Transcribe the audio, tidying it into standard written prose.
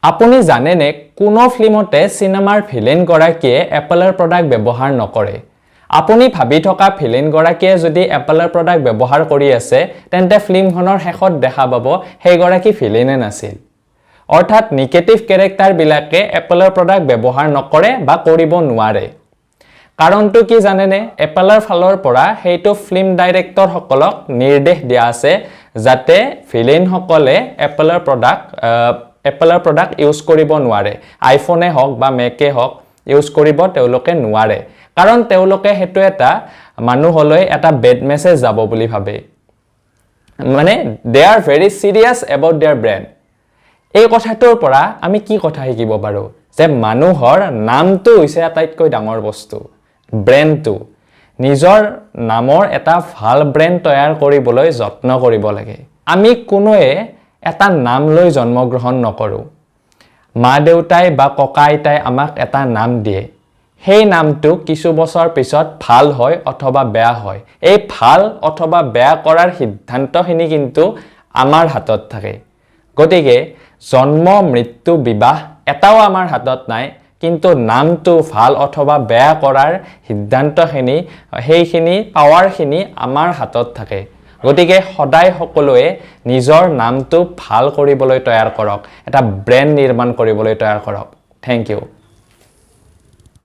আপুনি জানেনে কোনো ফিল্মতে সিনেমাৰ ভিলেন গৰাকীয়ে এপলৰ প্ৰডাক্ট ব্যৱহাৰ নকৰে আপুনি ভাবি থকা ভিলেন গৰাকীয়ে যদি এপলৰ প্ৰডাক্ট ব্যৱহাৰ কৰি আছে তেন্তে ফিল্মখনৰ শেষত দেখা পাব সেই গৰাকী ভিলেনে নাছিল অৰ্থাৎ নেগেটিভ ক্যাৰেক্টাৰ বিলাকে এপলৰ প্ৰডাক্ট ব্যৱহাৰ নকৰে বা কৰিব নোৱাৰে কাৰণটো কি জানেনে এপলৰ ফালৰ পৰা হেইটো ফিল্ম ডাইৰেক্টৰ সকলক নিৰ্দেশ দিয়া আছে যাতে ভিলেন সকলে এপলৰ প্ৰডাক্ট ইউজ কৰিব নোৱাৰে আইফোনে হওক বা মেকে হওক ইউজ কৰিব তেওঁলোকে নোৱাৰে কাৰণ তেওঁলোকে হেতু এটা মানুহলৈ এটা বেড মেসেজ যাব বুলি ভাবে মানে দে R very serious about there brand এই কথাটোৰ পৰা আমি কি কথা শিকিব পাৰো যে মানুহৰ নামটো হৈছে আটাইতকৈ ডাঙৰ বস্তু ব্ৰ্যান্ডটো নিজৰ নামৰ এটা ভাল ব্ৰ্যান্ড তৈয়াৰ কৰিবলৈ যত্ন কৰিব লাগে আমি কোনোৱে এটা নাম লৈ জন্মগ্ৰহণ নকৰো মা দেউতাই বা ককা আইতাই আমাক এটা নাম দিয়ে সেই নামটো কিছু বছৰ পিছত ভাল হয় অথবা বেয়া হয় এই ভাল অথবা বেয়া কৰাৰ সিদ্ধান্তখিনি কিন্তু আমাৰ হাতত থাকে গতিকে জন্ম মৃত্যু বিবাহ এটাও আমাৰ হাতত নাই কিন্তু নামটো ভাল অথবা বেয়া কৰাৰ সিদ্ধান্তখিনি সেইখিনি পাৱাৰখিনি আমাৰ হাতত থাকে গতিকে সদায় সকলোৱে নিজৰ নামটো ভাল কৰিবলৈ তৈয়াৰ কৰক এটা ব্ৰ্যান্ড নিৰ্মাণ কৰিবলৈ তৈয়াৰ কৰক থ্যাংক ইউ